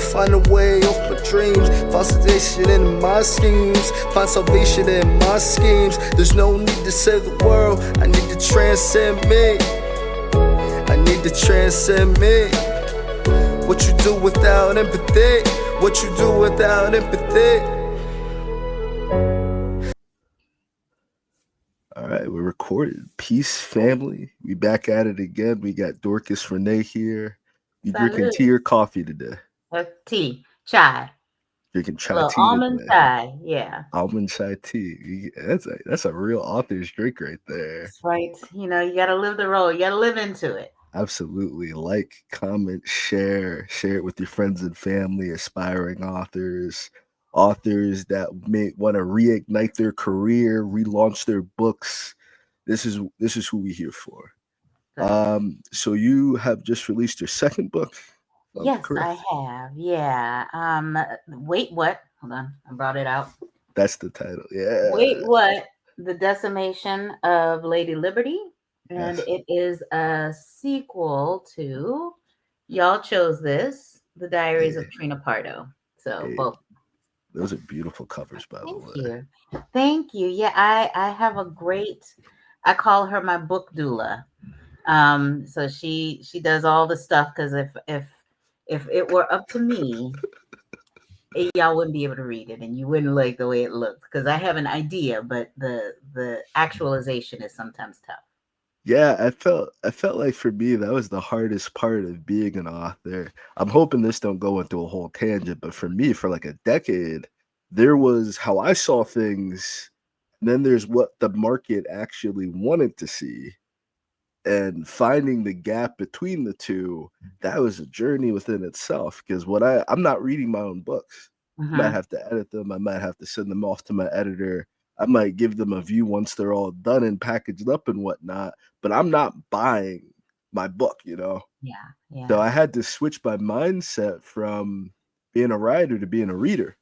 find a way off my dreams. Find salvation in my schemes. Find salvation in my schemes. There's no need to save the world. I need to transcend me. I need to transcend me. What you do without empathy? What you do without empathy? All right, we're recorded. Peace, family. We back at it again. We got Dorcas Renee here. You drinking tea or coffee today? Tea, chai. Drinking chai Little tea almond today. chai, yeah. Almond chai tea. That's a real author's drink right there. That's right. You know, you gotta live the role. You gotta live into it. Absolutely. Like, comment, share it with your friends and family, aspiring authors that may want to reignite their career, relaunch their books. This is who we here for. Good. So you have just released your second book? Yes, Correct. I have. Yeah. Wait, what? Hold on. I brought it out. That's the title. Yeah. Wait, what? The Decimation of Lady Liberty. And Yes. it is a sequel to, y'all chose this, The Diaries of Trina Pardo. So both. Those are beautiful covers, by the way. Thank you. Yeah, I have a great, I call her my book doula. So she does all the stuff, because if it were up to me, y'all wouldn't be able to read it and you wouldn't like the way it looks, because I have an idea, but the actualization is sometimes tough. Yeah, I felt like for me that was the hardest part of being an author. I'm hoping this don't go into a whole tangent, but for me, for like a decade, there was how I saw things, and then there's what the market actually wanted to see. And finding the gap between the two, that was a journey within itself. Because I'm not reading my own books. I might have to edit them. I might have to send them off to my editor. I might give them a view once they're all done and packaged up and whatnot. But I'm not buying my book, you know? Yeah. So I had to switch my mindset from being a writer to being a reader.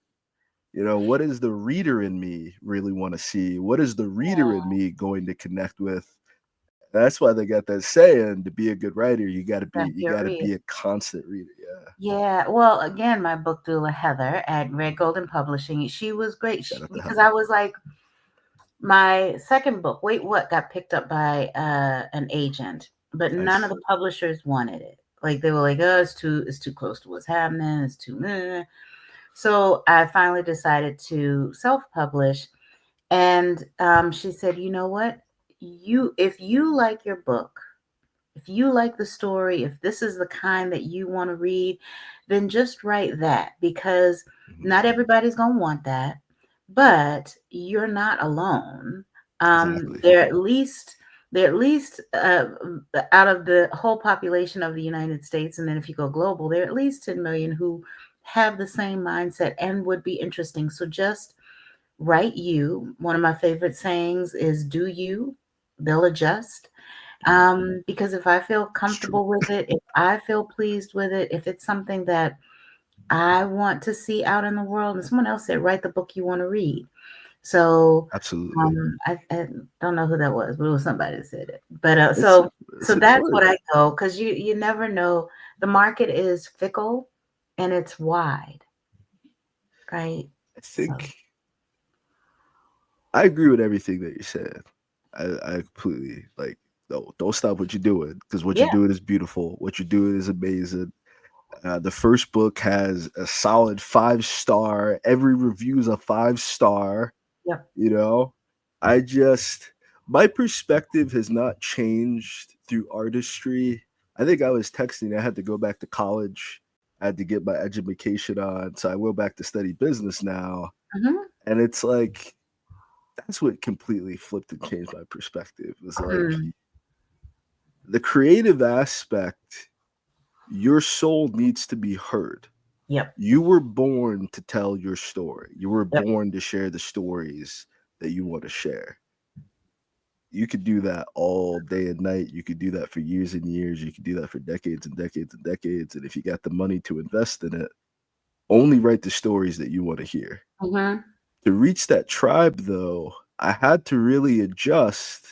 You know, what does the reader in me really want to see? What is the reader in me going to connect with? That's why they got that saying, to be a good writer, you gotta be a constant reader. Yeah. Well, again, my book doula Heather at Red Golden Publishing, she was great, because I was like, my second book, Wait What, got picked up by an agent, but none of the publishers wanted it. Like, they were like, oh, it's too close to what's happening. It's too meh. So I finally decided to self-publish. And she said, you know what? If you like your book, if you like the story, if this is the kind that you want to read, then just write that, because not everybody's going to want that, but you're not alone. They're at least out of the whole population of the United States, and then if you go global, there are at least 10 million who have the same mindset and would be interesting. So just write you. One of my favorite sayings is, do you, they'll adjust. Because if I feel comfortable with it, if I feel pleased with it, if it's something that I want to see out in the world, and someone else said, write the book you want to read. So absolutely. I don't know who that was, but it was somebody that said it. But so that's what I go, because you never know. The market is fickle and it's wide, right? I think I agree with everything that you said. I completely don't stop what you're doing, because what you're doing is beautiful. What you're doing is amazing. The first book has a solid 5-star. Every review is a 5-star. Yeah. You know, my perspective has not changed through artistry. I think I was texting, I had to go back to college. I had to get my education on. So I went back to study business now. And it's like, that's what completely flipped and changed my perspective. It's like the creative aspect, your soul needs to be heard. Yep. You were born to tell your story. You were born to share the stories that you want to share. You could do that all day and night. You could do that for years and years. You could do that for decades and decades and decades. And if you got the money to invest in it, only write the stories that you want to hear. To reach that tribe, though, I had to really adjust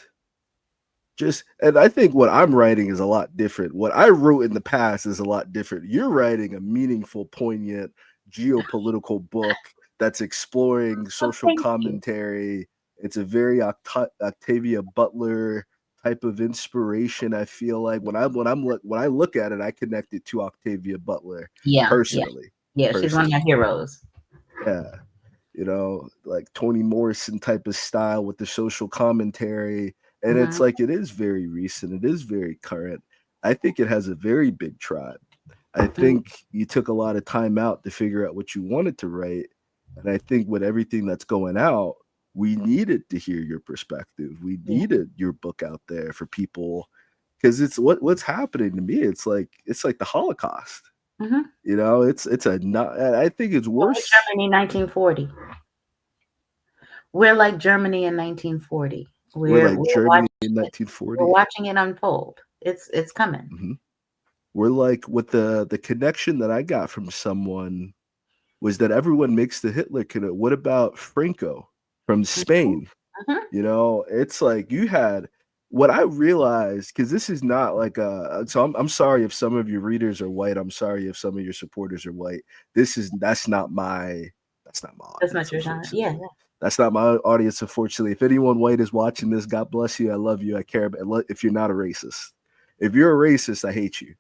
And I think what I'm writing is a lot different. What I wrote in the past is a lot different. You're writing a meaningful, poignant geopolitical book that's exploring Oh, social thank you. commentary. It's a very Octavia Butler type of inspiration. I feel like when I look at it, I connect it to Octavia Butler Yeah, yeah, personally. yeah. She's one of my heroes. Yeah, like Toni Morrison type of style with the social commentary. And it's Hmm. like it is very recent, it is very current. I think it has a very big tribe. I think you took a lot of time out to figure out what you wanted to write. And I think with everything that's going out, we needed to hear your perspective. We Yeah. needed your book out there for people because it's what's happening to me. It's like the Holocaust. Hmm. It's a not. I think it's worse. Germany, 1940. We're like Germany in 1940. We're We're like we're Germany watching in it. We're 1940. watching it unfold. It's coming. Hmm. We're like with the connection that I got from someone was that everyone makes the Hitler connection. What about Franco from Hmm. Spain? Hmm. It's like you had what I realized because this is not like so I'm sorry if some of your readers are white. I'm sorry if some of your supporters are white. That's not my That's audience, not your time. Yeah, unfortunately. That's not my audience, unfortunately. If anyone white is watching this, God bless you. I love you. I care about if you're not a racist. If you're a racist, I hate you.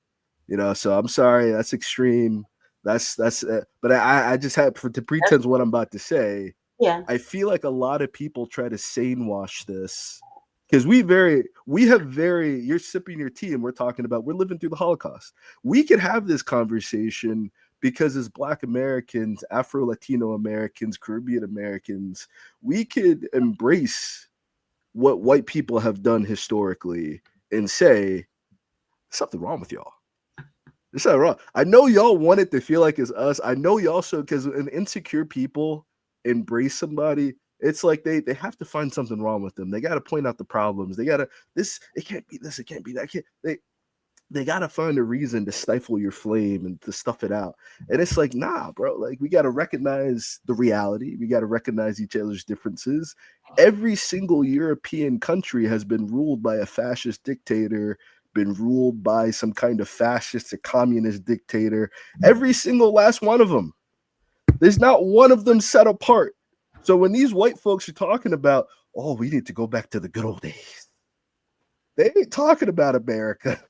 So I'm sorry. That's extreme. But I just have to that's, pretend what I'm about to say. yeah. I feel like a lot of people try to sane wash this because you're sipping your tea and we're living through the Holocaust. We could have this conversation because as Black Americans, Afro Latino Americans, Caribbean Americans, we could embrace what white people have done historically and say something wrong with y'all. There's something wrong. I know y'all want it to feel like it's us. I know y'all so because when insecure people embrace somebody, it's like they have to find something wrong with them. They got to point out the problems. They got to it can't be this, it can't be that. They got to find a reason to stifle your flame and to stuff it out. And it's like, nah, bro. Like we got to recognize the reality. We got to recognize each other's differences. Every single European country has been ruled by a fascist dictator, been ruled by some kind of fascist or communist dictator. Every single last one of them. There's not one of them set apart. So when these white folks are talking about, oh, we need to go back to the good old days, they ain't talking about America.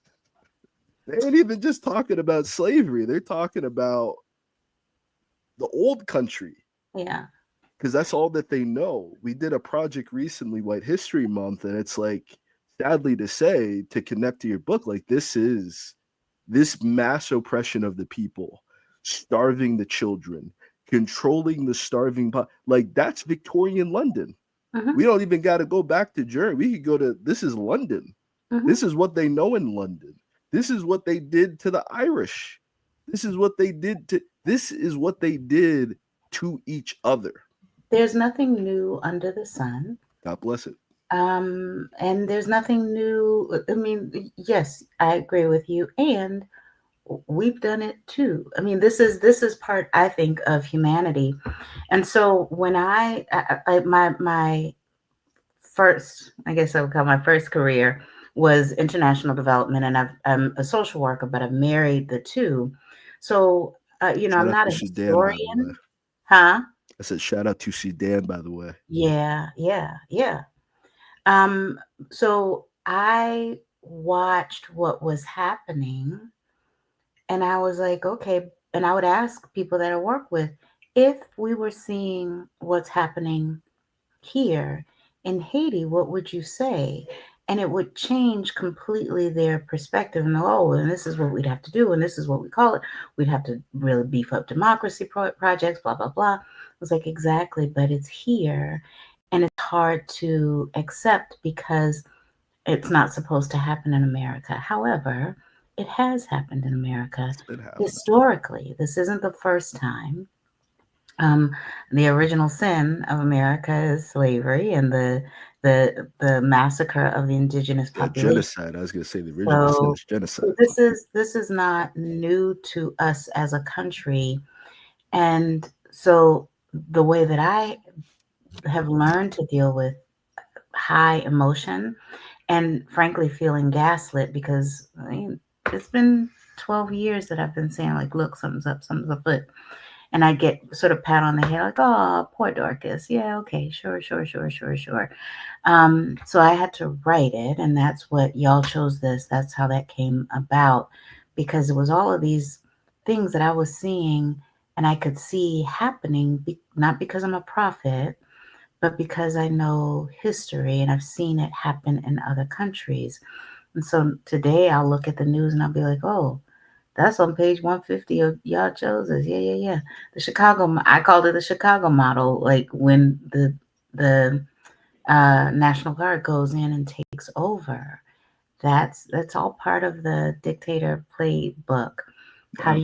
They ain't even just talking about slavery. They're talking about the old country Yeah. because that's all that they know. We did a project recently, White History Month, and it's like, sadly to say, to connect to your book, like this mass oppression of the people, starving the children, controlling the starving, like that's Victorian London. Hmm. We don't even got to go back to Germany. We could go to this is London. Hmm. This is what they know in London. This is what they did to the Irish. This is what they did to each other. There's nothing new under the sun. God bless it. And there's nothing new. I mean, yes, I agree with you. And we've done it too. I mean, this is part, I think, of humanity. And so when my first, I guess I would call my first career was international development, and I'm a social worker, but I've married the two. So Shout I'm out not to a Sudan, by the way. historian, huh? I said shout out to Sudan, by the way. Yeah, yeah, yeah. Um, so I watched what was happening, and I was like, okay. And I would ask people that I work with, if we were seeing what's happening here in Haiti, what would you say? And it would change completely their perspective. And oh, and this is what we'd have to do, and this is what we call it. We'd have to really beef up democracy projects, blah blah blah. I was like, exactly, but it's here, and it's hard to accept because it's not supposed to happen in America. However, it has happened in America It's been happening. historically. This isn't the first time. Um, the original sin of America is slavery and the massacre of the indigenous Yeah, population. genocide. I was gonna say the original sin So, is so genocide. this is not new to us as a country, and so the way that I have learned to deal with high emotion and frankly feeling gaslit because I mean, it's been 12 years that I've been saying like, look, something's up, something's afoot. And I get sort of pat on the head like, oh, poor Dorcas. Yeah, okay, sure, sure, sure, sure, sure. So I had to write it, and that's what y'all chose this. That's how that came about, because it was all of these things that I was seeing and I could see happening, not because I'm a prophet, but because I know history and I've seen it happen in other countries. And so today I'll look at the news and I'll be like, oh, that's on page 150 of y'all chose us. Yeah, yeah, yeah. The Chicago, I called it the Chicago model, like when the National Guard goes in and takes over. That's all part of the dictator playbook. How do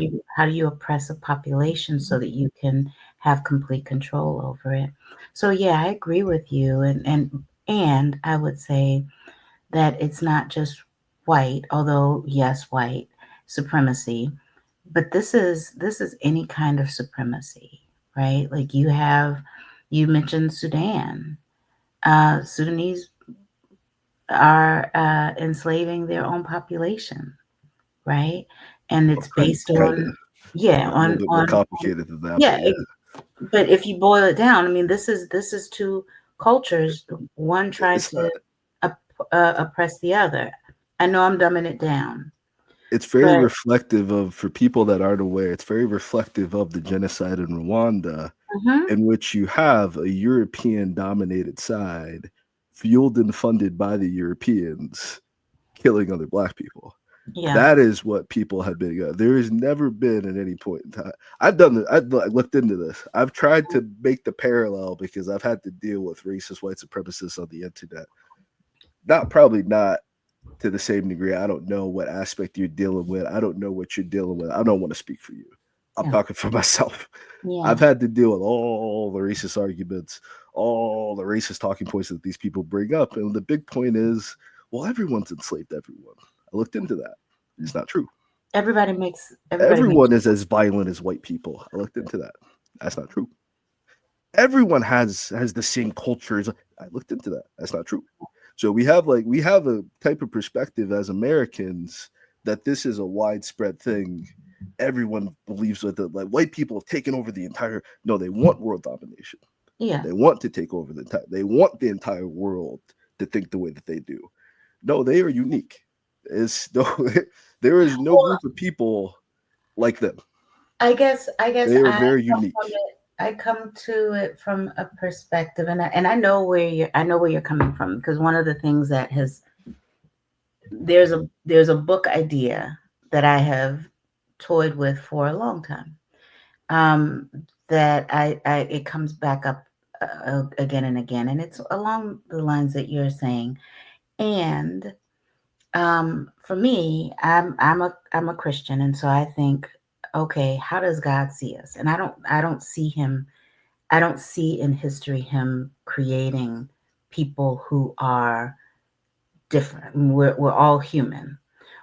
you oppress a population so that you can have complete control over it? So yeah, I agree with you, and I would say that it's not just white, although yes, white supremacy, but this is any kind of supremacy, right? Like you mentioned Sudan. Sudanese are enslaving their own population, right? And it's based Kind of on, yeah, a little bit more on complicated than that, yeah. but yeah, But if you boil it down, I mean, this is two cultures, one trying it's not. to op- oppress the other. I know I'm dumbing it down, It's very but reflective of, for people that aren't aware, it's very reflective of the genocide in Rwanda, mhm, in which you have a European dominated side fueled and funded by the Europeans killing other black people. yeah, That is what people have been. There has never been at any point in time. I've done it. I've looked into this. I've tried to make the parallel because I've had to deal with racist white supremacists on the internet. Probably not to the same degree. I don't know what aspect you're dealing with. I don't know what you're dealing with. I don't want to speak for you. I'm yeah, talking for myself. yeah. I've had to deal with all the racist arguments, all the racist talking points that these people bring up. And the big point is, well, everyone's enslaved everyone. I looked into that. It's not true. Everybody makes. Everyone is as violent as white people. I looked into that. That's not true. Everyone has the same cultures. I looked into that. That's not true. So we have a type of perspective as Americans that this is a widespread thing. Everyone believes with it. Like white people have taken over the entire. No, they want world domination. Yeah. They want to take over the entire. They want the entire world to think the way that they do. No, they are unique. It's no, there is no Well, group of people like them. I guess They are I very come from unique. it. I come to it from a perspective, and I know where you're coming from, because one of the things that has there's a book idea that I have toyed with for a long time. Um, that I it comes back up again and again, and it's along the lines that you're saying. And for me, I'm a Christian, and so I think, okay, how does God see us? And I don't see him. I don't see in history him creating people who are different. We're all human.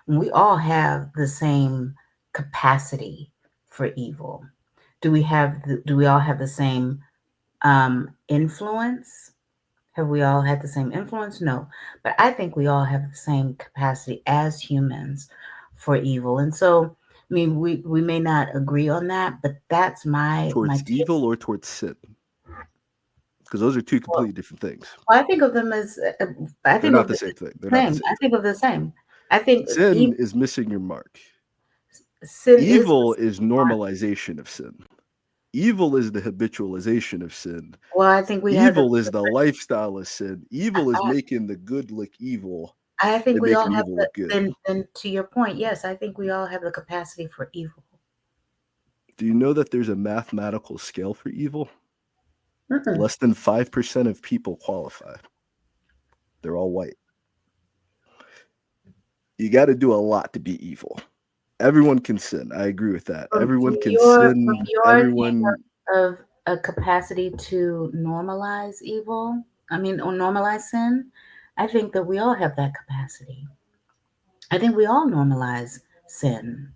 We all have the same capacity for evil. Do we all have the same influence? Have we all had the same influence? No. But I think we all have the same capacity as humans for evil. And so, I mean, we may not agree on that, but that's my Towards take. evil or towards sin, because those are two Well, completely different things. I think of them as I They're think not of the the same thing. They're not the same. same I thing. think of the same. I think Sin is missing your mark. sin is Evil is normalization of sin. Evil is the habitualization of sin. well. I think we have Evil is the lifestyle of sin. Evil is I, making the good look evil I think and we all making have evil the look good. then to your point, yes, I think we all have the capacity for evil. Do you know that there's a mathematical scale for evil? Mm-mm. Less than 5% of people qualify. They're all white. You got to do a lot to be evil. Everyone can sin. I agree with that. From Everyone from can your from sin. your thing Everyone, of a capacity to normalize evil, I mean, or normalize sin, I think that we all have that capacity. I think we all normalize sin.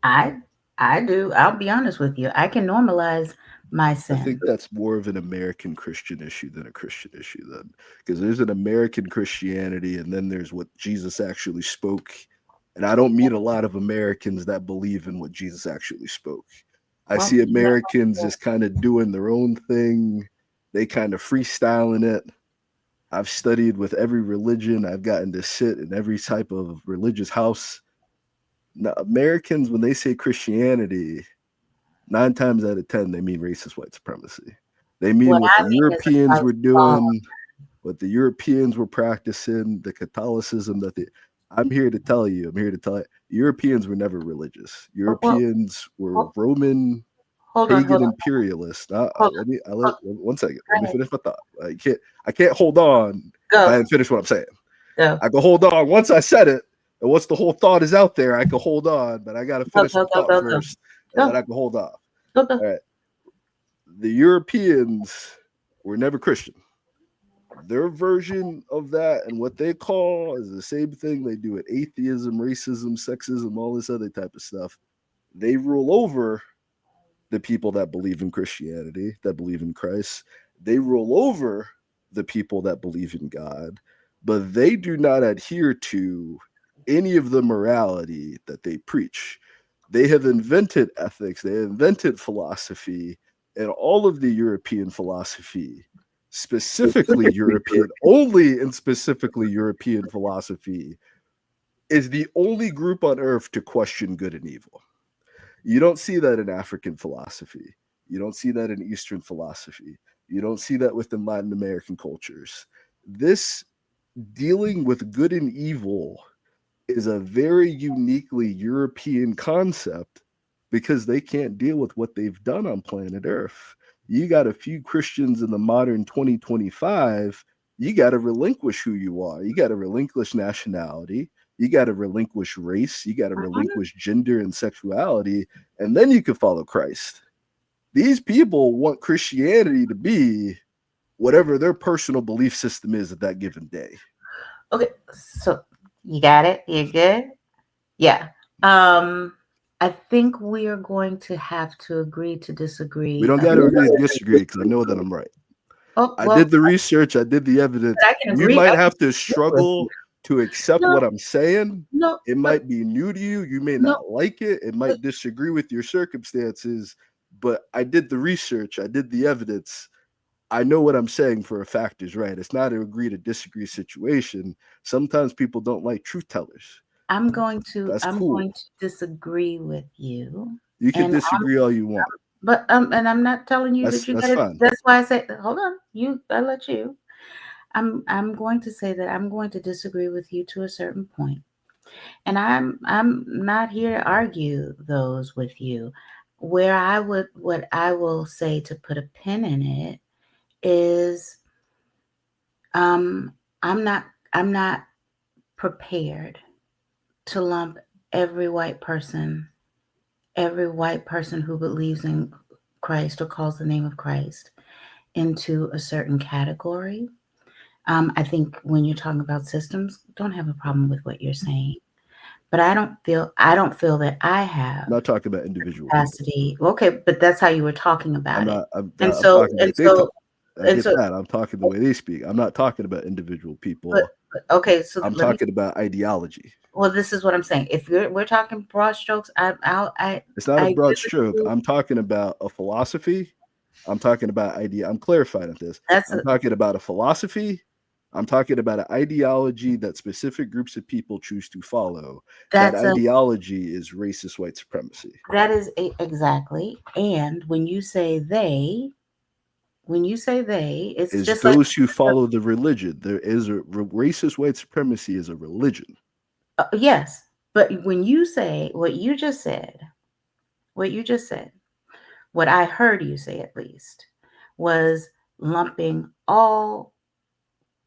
I I do. I'll be honest with you. I can normalize my I sin. think that's more of an American Christian issue than a Christian issue, then, because there's an American Christianity, and then there's what Jesus actually spoke. And I don't meet a lot of Americans that believe in what Jesus actually spoke. I Well, see Americans just kind of doing their own thing. They kind of freestyling it. I've studied with every religion. I've gotten to sit in every type of religious house. Now, Americans, when they say Christianity, 9 times out of 10, they mean racist white supremacy. They mean what what I the mean is Europeans about were law. doing, what the Europeans were practicing, the Catholicism that they. I'm here to tell you. I'm here to tell you. Europeans were never religious. Well, Europeans were well, Roman hold on, pagan hold on, imperialists. hold on. Let 1 second. Go Let me ahead. finish my thought. I can't hold on if I Go, haven't finished what I'm saying. go, I can hold on once I said it, and once the whole thought is out there, I can hold on, but I got to go, finish go, the go, thought go, go, first, and then go, I can hold off. go, go. All right. The Europeans were never Christian. Their version of that and what they call is the same thing they do with atheism, racism, sexism, all this other type of stuff. They rule over the people that believe in Christianity, that believe in Christ. They rule over the people that believe in God, but they do not adhere to any of the morality that they preach. They have invented ethics, they invented philosophy, and all of the European philosophy, specifically European, only and specifically European philosophy, is the only group on earth to question good and evil. You don't see that in African philosophy. You don't see that in Eastern philosophy. You don't see that within Latin American cultures. This dealing with good and evil is a very uniquely European concept because they can't deal with what they've done on planet Earth. You got a few Christians in the modern 2025, you got to relinquish who you are. You got to relinquish nationality. You got to relinquish race. You got to relinquish gender and sexuality, and then you can follow Christ. These people want Christianity to be whatever their personal belief system is at that given day. Okay, so you got it. You're good. Yeah. I think we are going to have to agree to disagree. We don't got to agree to disagree because I know that I'm right. Oh, I well, did the research. I did the evidence. I can You agree. I might can have to agree with you. struggle to accept No, what I'm saying. no, It but might be new to you. You may no, not like it. It but might disagree with your circumstances. But I did the research. I did the evidence. I know what I'm saying for a fact is right. It's not an agree to disagree situation. Sometimes people don't like truth tellers. I'm going to That's cool. disagree with you, You can and disagree all you want. and I'm not telling you that you That's got to. fine. That's why I said, hold on, I let you. I'm going to say that I'm going to disagree with you to a certain point, and I'm not here to argue those with you. What I will say to put a pin in it is, um, I'm not prepared to lump every white person who believes in Christ or calls the name of Christ into a certain category. I think when you're talking about systems, don't have a problem with what you're saying, but I don't feel that I have I'm not talking about individual people. capacity. Okay, but that's how you were talking about it, I'm and talking the way they talk. I and get so. that. I'm talking the way they speak. I'm not talking about individual people. Okay, so I'm let me. talking about ideology. Well, this is what I'm saying. If we're talking broad strokes, It's not a I agree broad with stroke. you. I'm talking about a philosophy. I'm talking about idea. I'm clarifying at this. That's I'm talking about a philosophy. I'm talking about an ideology that specific groups of people choose to follow. That that's a ideology is racist white supremacy. that is exactly. And when you say they, it's Is just like those who follow the religion. There is a racist white supremacy is a religion. yes. But when you say what you just said, what I heard you say at least was lumping all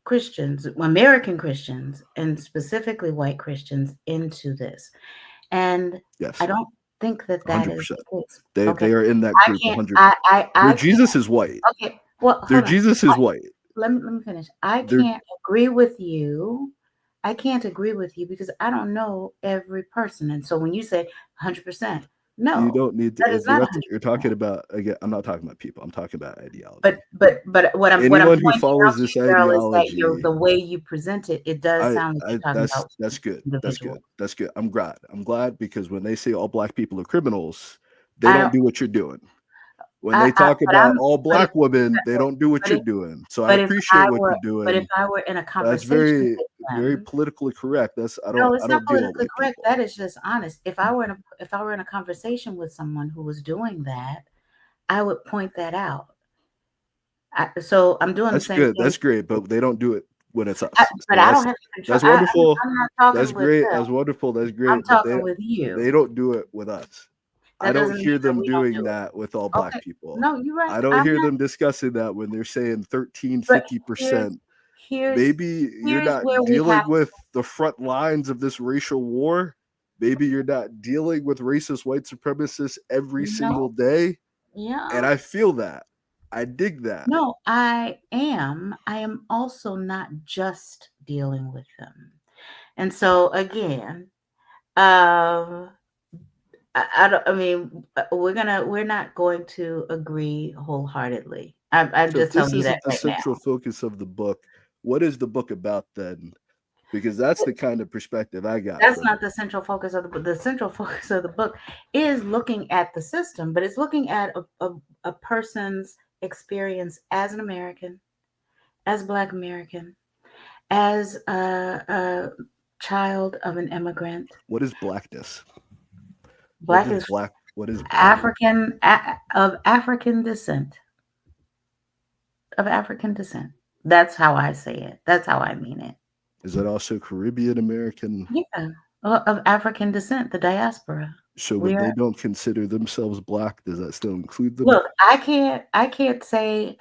Christians, American Christians, and specifically white Christians into this. And Yes, I don't think that is 100%. the case. They Okay. are in that I group can't, 100%. I Their can't. Jesus is white. Okay. Well, Their hold on. Jesus is white. Let me finish. I Their can't agree with you. I can't agree with you because I don't know every person. And so when you say 100%, No, You don't need to. that is If not you're 100%. talking about, again, I'm not talking about people. I'm talking about But ideology. what I'm Anyone who pointing follows out to this you, Daryl, is that ideology, the way you present it, it does sound like I you're talking about that's good. That's individuals. good. That's good. I'm glad. I'm glad because when they say all black people are criminals, they I don't don't. do what you're doing. When they I talk but about I'm all but if black women, they don't do what but you're if doing. So I but if appreciate I what were you're but if doing. I were in a That's conversation very, with very them. politically correct. That's No, I it's not don't deal with politically white correct. people. That is just honest. If I were in a conversation with someone who was doing that, I would point that out. So I'm doing the That's same good. thing. That's great. But they don't do it when it's us. But So I don't have control. that's wonderful. I'm not talking That's with great. them. That's wonderful. That's I'm great. But talking with they you. don't do it with us. I That don't doesn't mean hear that them we don't doing do it. that with all black Okay. people. No, you're right. I don't I'm hear not. them discussing that when they're saying 13, But 50%. here's Maybe you're here's not where we dealing have. with the front lines of this racial war. Maybe you're not dealing with racist white supremacists every single No, day. And yeah. I feel that. I dig that. No, I am. I am also not just dealing with them. And so again, um, I don't. I mean, we're not going to agree wholeheartedly. I'm So if just this telling you that isn't the right now. central focus of the book, what is the book about then? Because that's the kind of perspective I got That's from not it. the central focus of the book. The central focus of the book is looking at the system, but it's looking at a person's experience as an American, as Black American, as a child of an immigrant. What is blackness? Black is What is black? Of African descent. Of African descent. That's how I say it. That's how I mean it. Is it also Caribbean American? Yeah, of African descent, the diaspora. So We when are. they don't consider themselves black, does that still include them? Look, I can't say.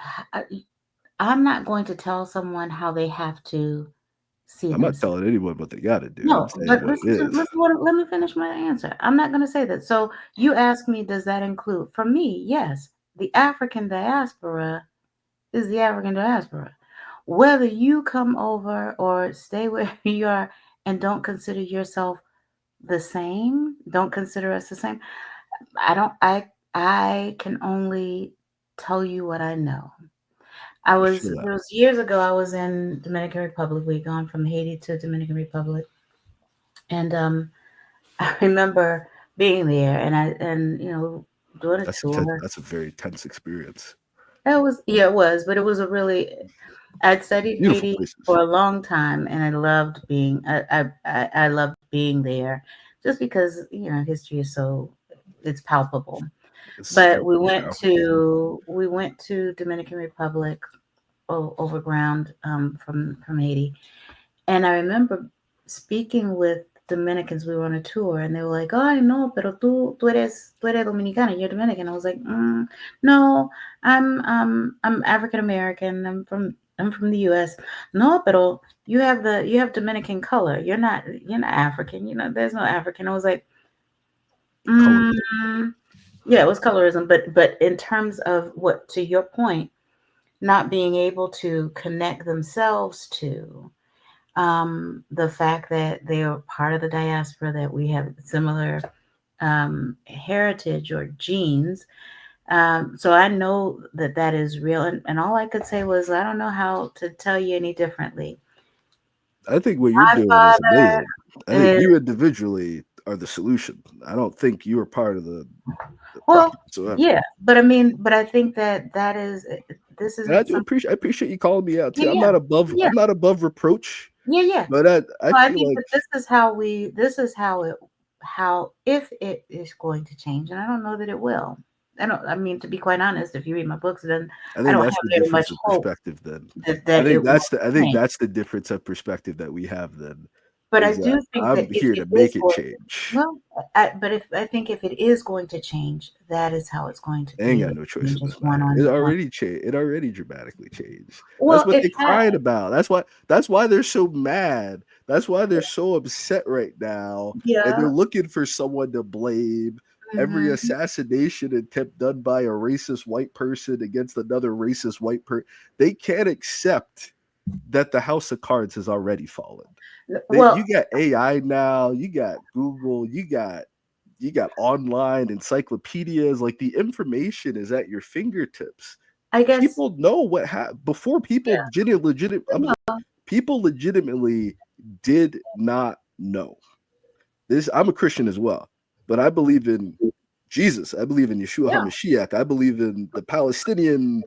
I'm not going to tell someone how they have to see I'm not themselves. telling anyone what they got to do. I'm No, saying but what it is. let me finish my answer. I'm not going to say that. So you ask me, does that include? For me, yes. The African diaspora is the African diaspora. Whether you come over or stay where you are and don't consider yourself the same, don't consider us the same. I don't. I can only tell you what I know. I feel There that. was years ago, I was in Dominican Republic. We'd gone from Haiti to Dominican Republic. And I remember being there and doing a tour. That's a very tense experience. It was, but it was a really I'd studied Beautiful Haiti places. for a long time and I loved being there just because, history is so it's palpable. It's But very powerful. we went to Dominican Republic over ground from Haiti. And I remember speaking with Dominicans. We were on a tour, and they were like, "Ay, no, pero tú eres dominicana. You're Dominican." I was like, "No, I'm African American. I'm from the U.S. No, pero you have Dominican color. You're not African. There's no African." I was like, Colorism. "Yeah, it was colorism." But in terms of what to your point, not being able to connect themselves to the fact that they are part of the diaspora, that we have similar heritage or genes. So I know that that is real. And all I could say was, I don't know how to tell you any differently. I think what you're My doing is father amazing. I think is, you individually are the solution. I don't think you are part of the well, problem whatsoever. yeah, but I think that is, this And isn't something. I appreciate you calling me out too. Yeah, yeah, yeah, I'm not above reproach, yeah, yeah. but I So I feel think like that this is how if it is going to change, and I don't know that it will. I mean, to be quite honest, if you read my books, then I I think don't that's have the very much difference of hope perspective then. that it will I think change. that's the difference of perspective that we have then But I is that do think that I'm if here it to is make it going change. well, but if I think if it is going to change, that is how it's going to I ain't be. got no choice And in just this one matter. It on one. already changed. It already dramatically changed. That's Well, what it they has. crying about. That's why they're so mad. That's why they're so upset right now. And they're Yeah. looking for someone to blame. Every Hmm. assassination attempt done by a racist white person against another racist white person. They can't accept that the house of cards has already fallen. You Well, got AI now, you got Google, you got you got online encyclopedias. Like, the information is at your fingertips. I guess People know what happened before. People people legitimately did not know this. I'm a Christian as well, but I believe in Jesus. I believe in Yeshua HaMashiach. I believe in the Palestinian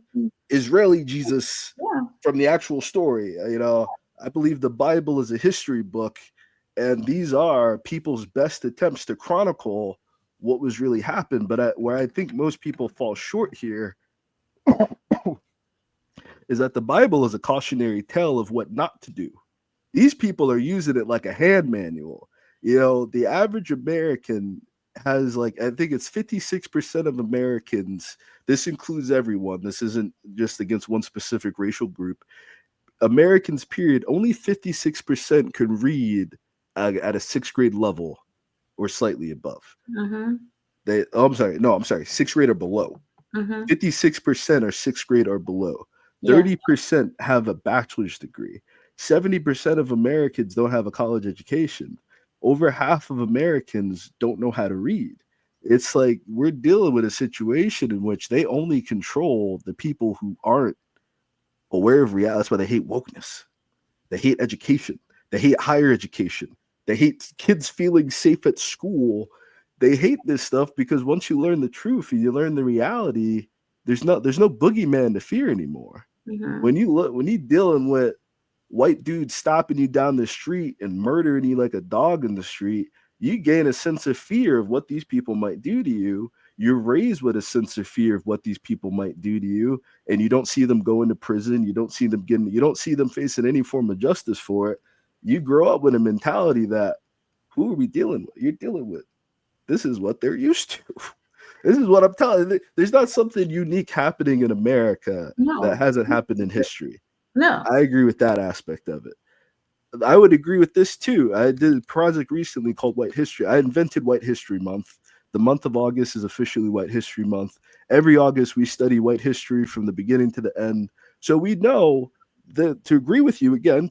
Israeli Jesus from the actual story. I believe the Bible is a history book, and these are people's best attempts to chronicle what was really happened. But where I think most people fall short here is that the Bible is a cautionary tale of what not to do. These people are using it like a hand manual. The average American has, like, I think it's 56% of Americans. This includes everyone. This isn't just against one specific racial group. Americans, period, only 56% can read at a sixth grade level or slightly above. Mm-hmm. I'm sorry, sixth grade or below. 56% are sixth grade or below. 30% have a bachelor's degree. 70% of Americans don't have a college education. Over half of Americans don't know how to read. It's like we're dealing with a situation in which they only control the people who aren't aware of reality. That's why they hate wokeness. They hate education. They hate higher education. They hate kids feeling safe at school. They hate this stuff because once you learn the truth and you learn the reality, there's no boogeyman to fear anymore. When you're dealing with white dudes stopping you down the street and murdering you like a dog in the street, you gain a sense of fear of what these people might do to you. You're raised with a sense of fear of what these people might do to you, and you don't see them going to prison. You don't see them facing any form of justice for it. You grow up with a mentality that, who are we dealing with? You're dealing with, this is what they're used to. This is what I'm telling you. There's not something unique happening in America that hasn't happened in history. No. I agree with that aspect of it. I would agree with this too. I did a project recently called White History. I invented White History Month. The month of August is officially White History Month. Every August, we study white history from the beginning to the end. So we know that, to agree with you again,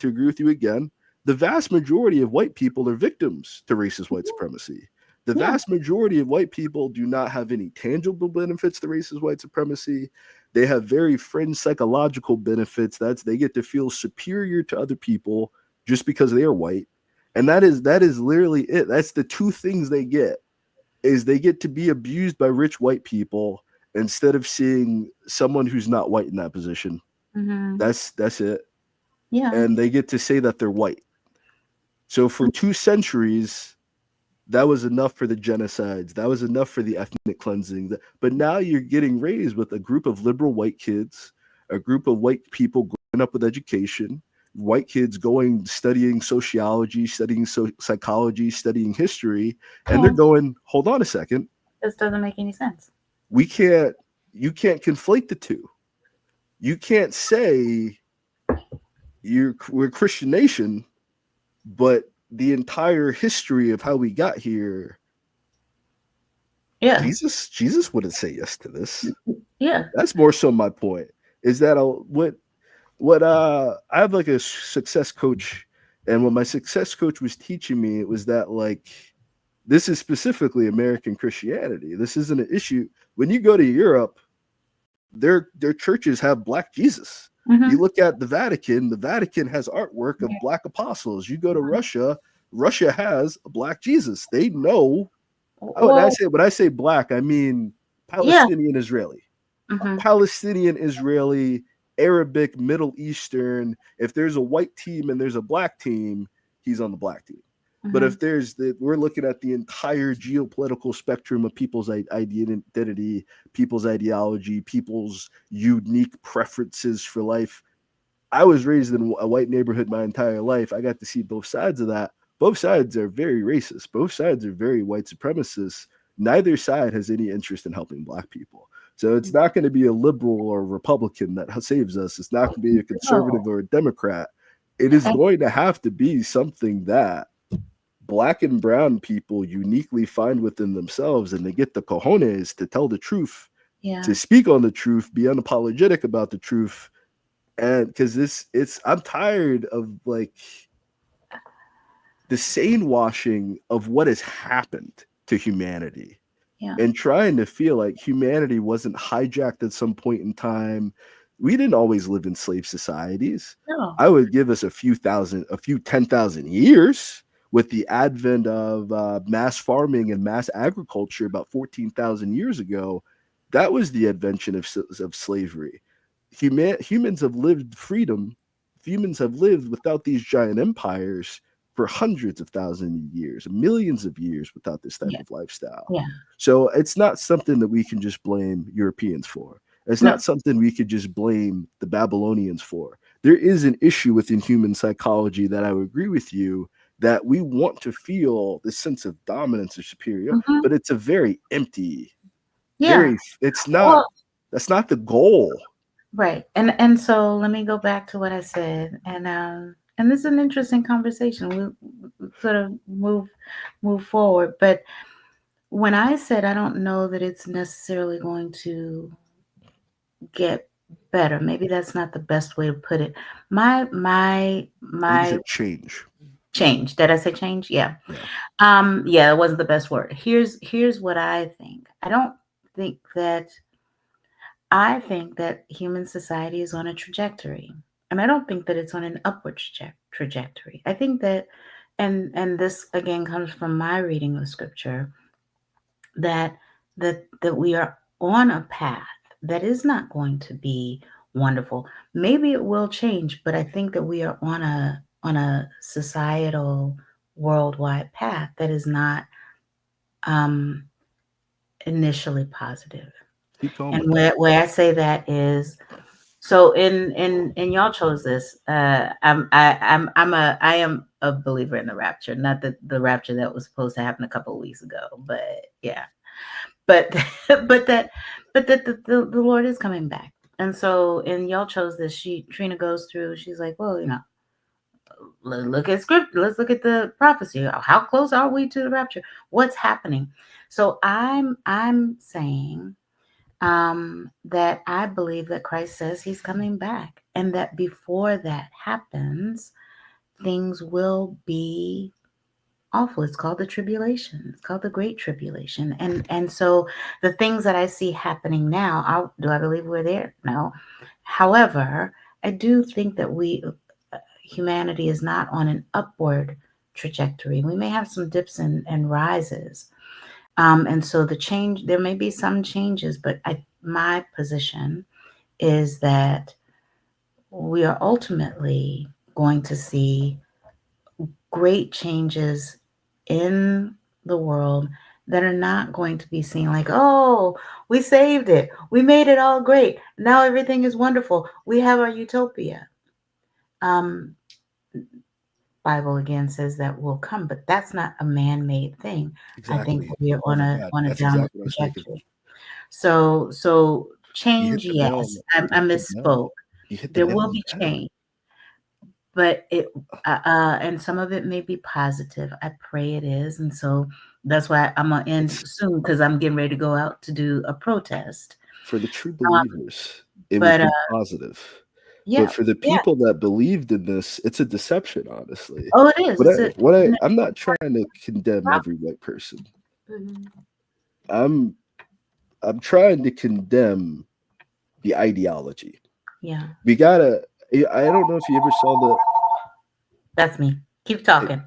the vast majority of white people are victims to racist white supremacy. The vast majority of white people do not have any tangible benefits to racist white supremacy. They have very fringe psychological benefits. They get to feel superior to other people just because they are white. And that is literally it. That's the two things they get, is they get to be abused by rich white people instead of seeing someone who's not white in that position. That's it. Yeah. And they get to say that they're white. So for 2 centuries, that was enough for the genocides. That was enough for the ethnic cleansing. But now you're getting raised with a group of liberal white kids, a group of white people growing up with education, white kids studying sociology, studying psychology, studying history, and they're going, hold on a second. This doesn't make any sense. You can't conflate the two. You can't say we're a Christian nation, but the entire history of how we got here. Yeah. Jesus wouldn't say yes to this. Yeah. That's more so my point, is that I have like a success coach, and what my success coach was teaching me, it was that, like, this is specifically American Christianity. This isn't an issue. When you go to Europe, their churches have Black Jesus. You look at the Vatican has artwork of Black apostles. You go to Russia has a Black Jesus. They know. When I say Black, I mean Palestinian Israeli. Palestinian Israeli, Arabic, Middle Eastern. If there's a white team and there's a Black team, he's on the Black team. But if we're looking at the entire geopolitical spectrum of people's identity, people's ideology, people's unique preferences for life. I was raised in a white neighborhood my entire life. I got to see both sides of that. Both sides are very racist. Both sides are very white supremacists. Neither side has any interest in helping Black people. So it's not going to be a liberal or a Republican that saves us. It's not going to be a conservative or a Democrat. It is going to have to be something that Black and brown people uniquely find within themselves, and they get the cojones to tell the truth, to speak on the truth, be unapologetic about the truth. And because I'm tired of, like, the sane washing of what has happened. to humanity. Yeah. And trying to feel like humanity wasn't hijacked at some point in time. We didn't always live in slave societies. No. I would give us a few 10,000 years with the advent of mass farming and mass agriculture about 14,000 years ago. That was the invention of slavery. Humans have lived freedom. Humans have lived without these giant empires for hundreds of thousands of years, millions of years without this type Yeah. of lifestyle. Yeah. So it's not something that we can just blame Europeans for. It's No. not something we could just blame the Babylonians for. There is an issue within human psychology that I would agree with you that we want to feel this sense of dominance or superiority, Mhm. but it's a very empty, Yeah. it's not, Well, that's not the goal. right. And so let me go back to what I said. And this is an interesting conversation. We sort of move forward. But when I said I don't know that it's necessarily going to get better, maybe that's not the best way to put it. My Things that change. change. Did I say change? Yeah. Yeah. Yeah, it wasn't the best word. Here's what I think. I think that human society is on a trajectory. And I don't think that it's on an upward trajectory. I think that, and this again comes from my reading of scripture, that we are on a path that is not going to be wonderful. Maybe it will change, but I think that we are on a societal worldwide path that is not initially positive. Keep going And with that. where I say that is, so in y'all chose this. I am a believer in the rapture, not the rapture that was supposed to happen a couple of weeks ago, but yeah, but but that the Lord is coming back. And so in y'all chose this, Trina goes through, she's like, well, look at script, let's look at the prophecy. How close are we to the rapture? What's happening? So I'm saying that I believe that Christ says he's coming back, and that before that happens, things will be awful. It's called the tribulation. It's called the Great Tribulation. And so the things that I see happening now, do I believe we're there? No. However, I do think that humanity is not on an upward trajectory. We may have some dips and rises. And so there may be some changes, but my position is that we are ultimately going to see great changes in the world that are not going to be seen like, oh, we saved it. We made it all great. Now everything is wonderful. We have our utopia. Bible again says that will come, but that's not a man-made thing. I think Exactly. we are Oh on my a God. on a That's downward exactly what I was thinking. trajectory. So You hit change, the nail on yes. the, I you hit the nail. misspoke. You hit the There nail will on be the head. change, but and some of it may be positive. I pray it is, and so that's why I'm gonna end soon, because I'm getting ready to go out to do a protest. For the true believers, it would But be positive. yeah, But for the yeah. people that believed in this, it's a deception, honestly. Oh, it is. I'm not trying to condemn every white person. Mhm. I'm trying to condemn the ideology. Yeah, We gotta. I don't know if you ever saw that's me. Keep talking.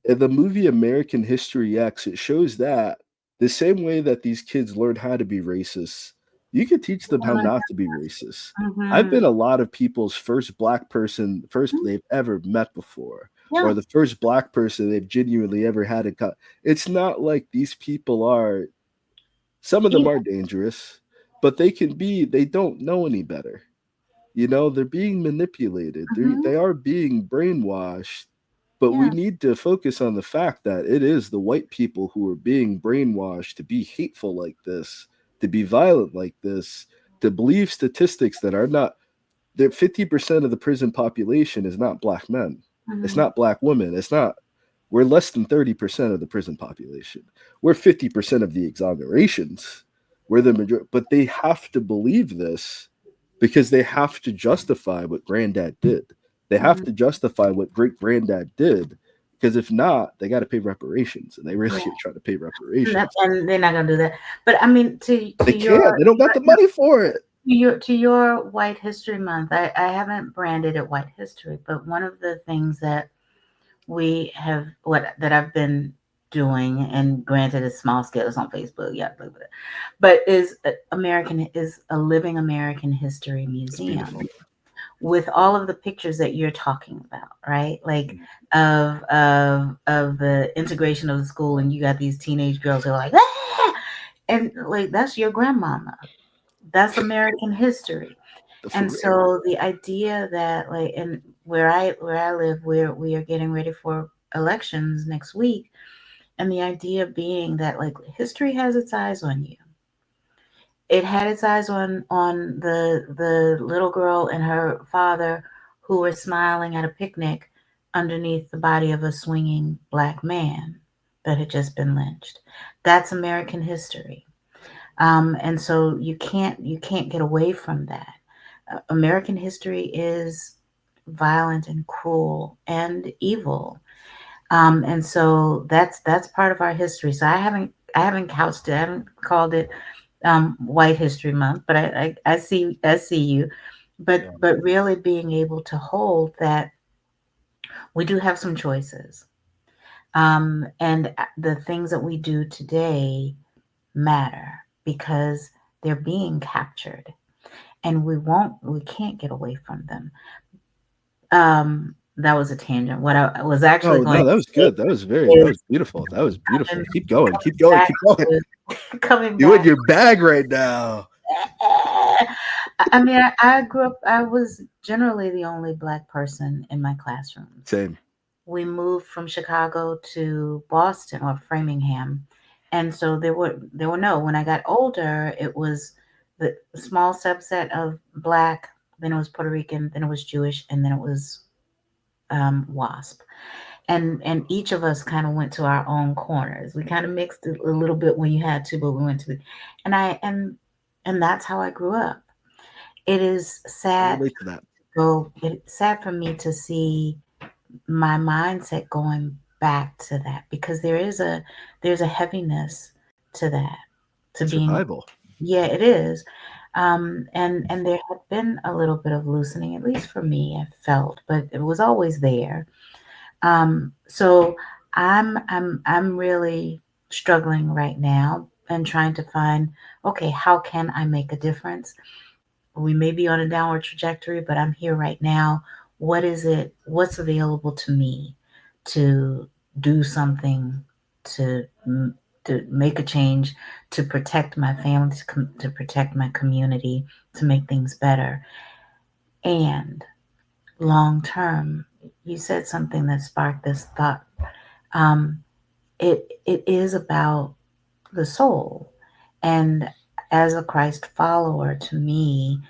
in the movie American History X. It shows that the same way that these kids learn how to be racist, you can teach them how not to be racist. I've Mhm. been a lot of people's first black person, first they've ever met before, Yeah. or the first black person they've genuinely ever had a cut. It's not like these people are. Some of them Yeah. are dangerous, but they don't know any better. They're being manipulated. Mhm. They are being brainwashed, but we Yeah. need to focus on the fact that it is the white people who are being brainwashed to be hateful like this, to be violent like this, to believe statistics that are not, that 50% of the prison population is not black men. It's Mhm. not black women. It's not, we're less than 30% of the prison population. We're 50% of the exonerations. We're the majority, but they have to believe this because they have to justify what granddad did. They have Mhm. to justify what great granddad did Because if not, they got to pay reparations, and they really are trying to pay reparations. And they're not gonna do that. But I mean, They can't. They don't got the money for it. To your White History Month, I haven't branded it White History, but one of the things that we have that I've been doing, and granted it's small scale, it's on Facebook, but is a living American History Museum with all of the pictures that you're talking about, right? Like of the integration of the school, and you got these teenage girls who are like, ah! And like that's your grandmama. That's American history. And so the idea that like, and where I live, where we are getting ready for elections next week, and the idea being that like history has its eyes on you. It had its eyes on the little girl and her father who were smiling at a picnic underneath the body of a swinging black man that had just been lynched. That's American history. And so you can't get away from that. American history is violent and cruel and evil. And so that's part of our history. So I haven't couched it. I haven't called it White History Month, but I see you. But really being able to hold that we do have some choices. And the things that we do today matter because they're being captured, and we can't get away from them. That was a tangent. What I was actually that was good. That was beautiful. That was beautiful. Keep going. Coming you back. in your bag right now. I mean, I grew up, I was generally the only Black person in my classroom. Same. We moved from Chicago to Boston or Framingham. And so there were when I got older, it was the small subset of Black, then it was Puerto Rican, then it was Jewish, and then it was WASP. And each of us kind of went to our own corners. We kind of mixed a little bit when you had to, but we went to and that's how I grew up. It is sad. It's sad for me to see my mindset going back to that, because there's a heaviness to that, to being survival. Yeah, it is. And there had been a little bit of loosening, at least for me, I felt, but it was always there. So I'm really struggling right now and trying to find, okay, how can I make a difference? We may be on a downward trajectory, but I'm here right now. What's available to me to do something, to make a change, to protect my family, to protect my community, to make things better. And long term, you said something that sparked this thought. It is about the soul. And as a Christ follower, to me,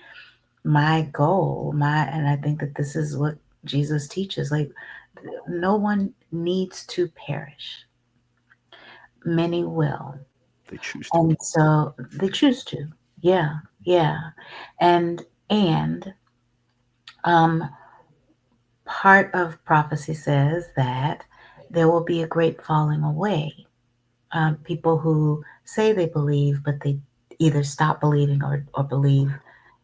my goal, and I think that this is what Jesus teaches, like, no one needs to perish. Many will. They choose to. And so they choose to. Yeah. And part of prophecy says that there will be a great falling away. People who say they believe, but they either stop believing or believe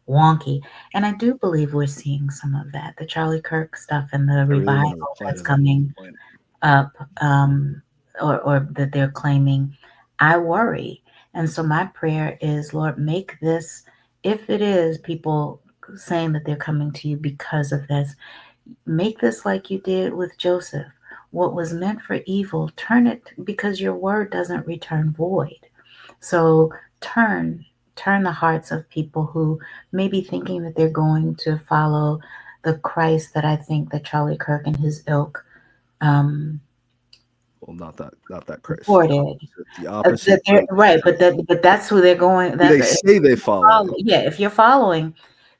wonky. And I do believe we're seeing some of that. The Charlie Kirk stuff and the revival that's coming up, or that they're claiming, I worry. And so my prayer is, Lord, make this, if it is people saying that they're coming to you because of this, make this like you did with Joseph. What was meant for evil, turn it, because your word doesn't return void. So turn the hearts of people who may be thinking that they're going to follow the Christ that I think that Charlie Kirk and his ilk well, not that Christ. Supported. The opposite. Right, but that's who they're going. They say they follow. Yeah, if you're following,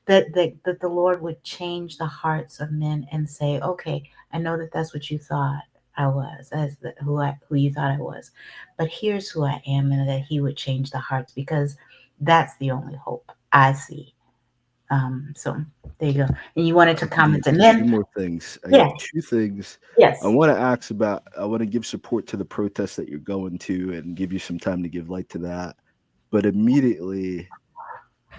that the Lord would change the hearts of men and say, okay, I know that that's what you thought I was, who you thought I was, but here's who I am, and that He would change the hearts, because that's the only hope I see. So there you go. And you wanted to Give you comment, and two then more things. I got yes, two things. I yes. want to ask about. I want to give support to the protest that you're going to, and give you some time to give light to that. But immediately,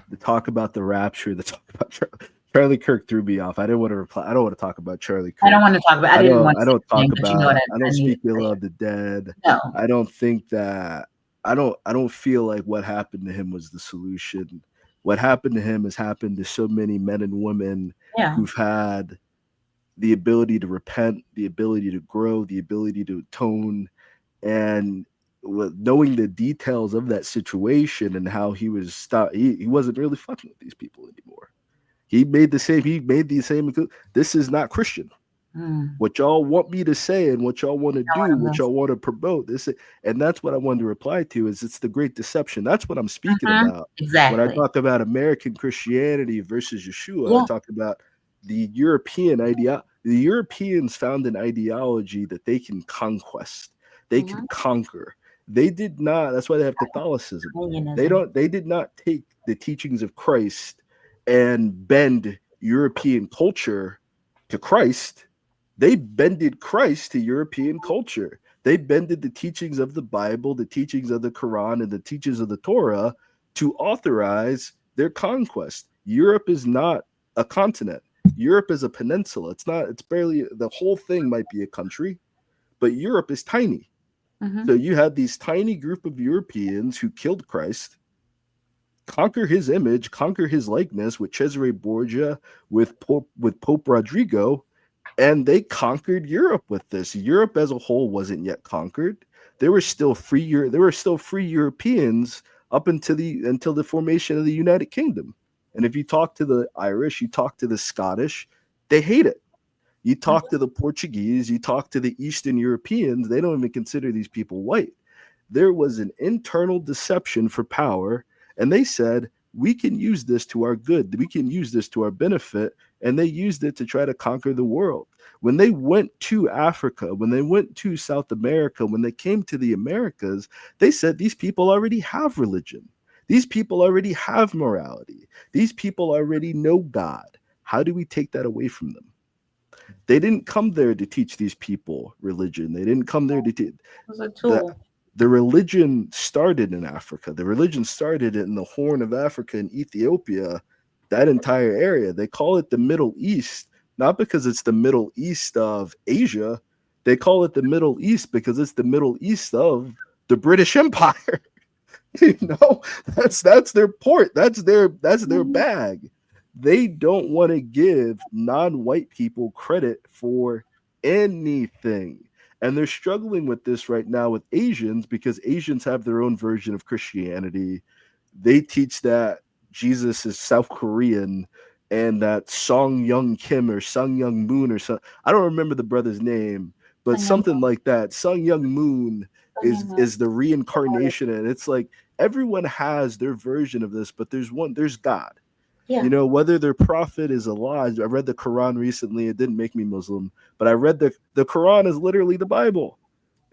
the talk about the rapture, the talk about Charlie Kirk threw me off. I didn't want to reply. I don't want to talk about Charlie I don't Kirk. want to talk about. I didn't want I to say don't his name, talk but you know what? about. I I don't need speak to say ill it. of the dead. No. I don't think that. I don't feel like what happened to him was the solution. What happened to him has happened to so many men and women Yeah. who've had the ability to repent, the ability to grow, the ability to atone, and with knowing the details of that situation and how he was he wasn't really fucking with these people anymore. He made the same. This is not Christian. Mm. What y'all want me to say and what y'all want to I do, want to what miss. y'all want to promote, this, and that's what I wanted to reply to. Is it's the great deception. That's what I'm speaking Mhm. about when I Exactly. talk about American Christianity versus Yeshua. I Yeah. talk about the European idea. The Europeans found an ideology that they can conquest, they can Mm-hmm. conquer. They did not. That's why they have Catholicism. They Unionism. don't. They did not take the teachings of Christ and bend European culture to Christ. They bended Christ to European culture. They bended the teachings of the Bible, the teachings of the Quran, and the teachings of the Torah to authorize their conquest. Europe is not a continent. Europe is a peninsula. It's not, it's barely, the whole thing might be a country, but Europe is tiny. Mm-hmm. So you had these tiny group of Europeans who killed Christ, conquer his image, conquer his likeness with Cesare Borgia, with Pope Rodrigo, and they conquered Europe with this. Europe as a whole wasn't yet conquered. There were still there were still free Europeans up until the formation of the United Kingdom. And if you talk to the Irish, you talk to the Scottish, they hate it. You talk to the Portuguese, you talk to the Eastern Europeans, they don't even consider these people white. There was an internal deception for power, and they said, we can use this to our good, we can use this to our benefit, and they used it to try to conquer the world. When they went to Africa, when they went to South America, when they came to the Americas, they said these people already have religion. These people already have morality. These people already know God. How do we take that away from them? They didn't come there to teach these people religion. They didn't come there to teach It was a the tool. the religion started in Africa. The religion started in the Horn of Africa in Ethiopia, that entire area. They call it the Middle East, not because it's the Middle East of Asia. They call it the Middle East because it's the Middle East of the British Empire. You know, that's their port. That's their Mhm. bag. They don't want to give non-white people credit for anything. And they're struggling with this right now with Asians because Asians have their own version of Christianity. They teach that Jesus is South Korean and that Song Young Kim or Sung Young Moon or something. I don't remember the brother's name, but Singing, something like that. Sung Young Moon singing, is the reincarnation, and it's like everyone has their version of this, but there's God. yeah, You know, whether their prophet is alive. I read the Quran recently. It didn't make me Muslim, but I read the Quran is literally the Bible.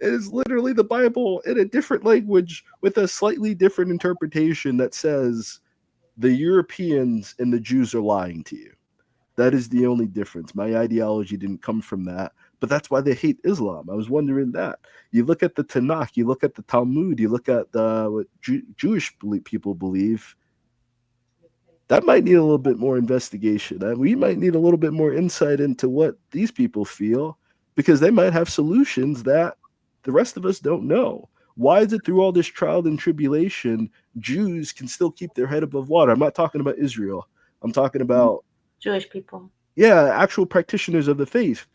It is literally the Bible in a different language with a slightly different interpretation that says the Europeans and the Jews are lying to you. That is the only difference. My ideology didn't come from that, but that's why they hate Islam. I was wondering that. You look at the Tanakh, you look at the Talmud, you look at what Jewish people believe. That might need a little bit more investigation. We might need a little bit more insight into what these people feel because they might have solutions that the rest of us don't know. Why is it through all this trial and tribulation, Jews can still keep their head above water? I'm not talking about Israel. I'm talking about, Jewish people. yeah, actual practitioners of the faith.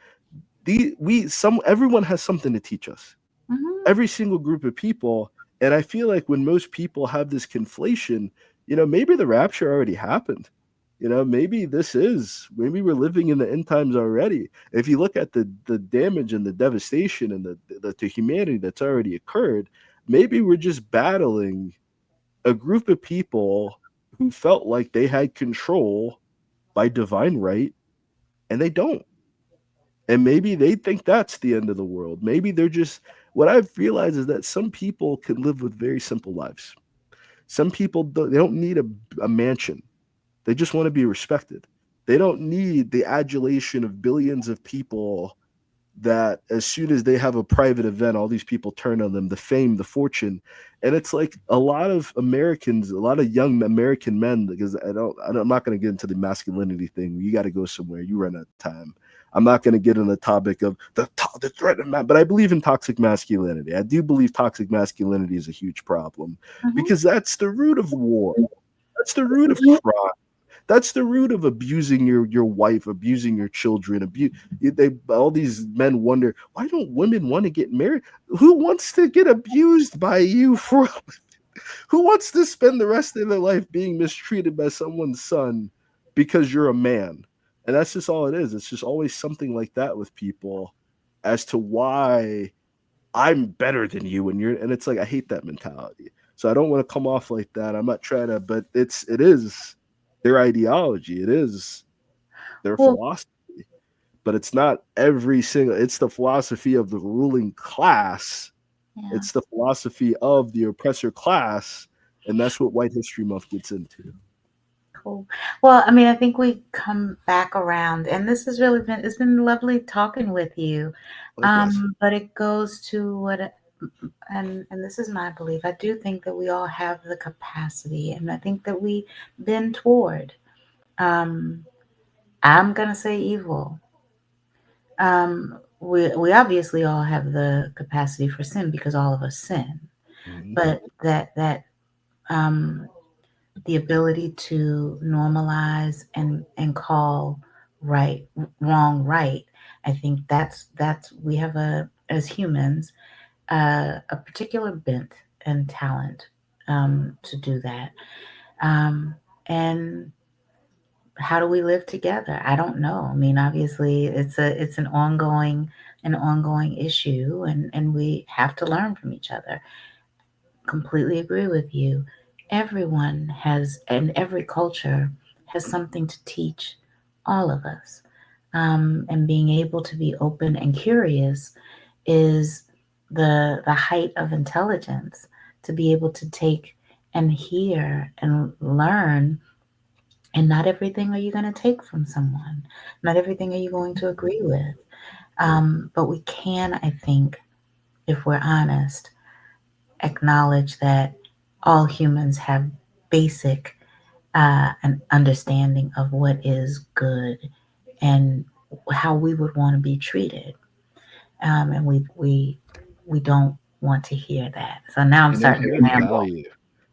Everyone has something to teach us. Hmm. Every single group of people. And I feel like when most people have this conflation, maybe the rapture already happened. Maybe we're living in the end times already. If you look at the damage and the devastation and the to humanity that's already occurred, maybe we're just battling a group of people who felt like they had control by divine right, and they don't. And maybe they think that's the end of the world. Maybe they're just, what I've realized is that some people can live with very simple lives. Some people don't, they don't need a mansion. They just want to be respected. They don't need the adulation of billions of people that as soon as they have a private event, all these people turn on them, the fame, the fortune. And it's like a lot of Americans, a lot of young American men, because I'm not going to get into the masculinity thing. You got to go somewhere. You run out of time. I'm not going to get on the topic of the threat of man, but I believe in toxic masculinity. I do believe toxic masculinity is a huge problem because that's the root of war. That's the root of crime. That's the root of abusing your wife, abusing your children. All these men wonder, why don't women want to get married? Who wants to get abused by you for? Who wants to spend the rest of their life being mistreated by someone's son because you're a man? And that's just all it is. It's just always something like that with people as to why I'm better than you and it's like I hate that mentality. So I don't want to come off like that. I'm not trying to, but it is their ideology. It is their philosophy. But it's not every single, it's the philosophy of the ruling class. Yeah. It's the philosophy of the oppressor class. And that's what White History Month gets into. Cool. Well, I mean, I think we come back around, and this has really it's been lovely talking with you. But it goes to what, and this is my belief. I do think that we all have the capacity, and I think that we bend toward. I'm gonna say evil. We obviously all have the capacity for sin because all of us sin, but that the ability to normalize and call wrong right. I think that's we have as humans a particular bent and talent to do that. And how do we live together? I don't know. I mean, obviously it's an ongoing issue, and we have to learn from each other. Completely agree with you. Everyone has, and every culture has something to teach all of us. And being able to be open and curious is the height of intelligence, to be able to take and hear and learn. And not everything are you going to take from someone. Not everything are you going to agree with. But we can, I think, if we're honest, acknowledge that all humans have basic an understanding of what is good and how we would want to be treated, and we don't want to hear that. So now I'm starting to ramble.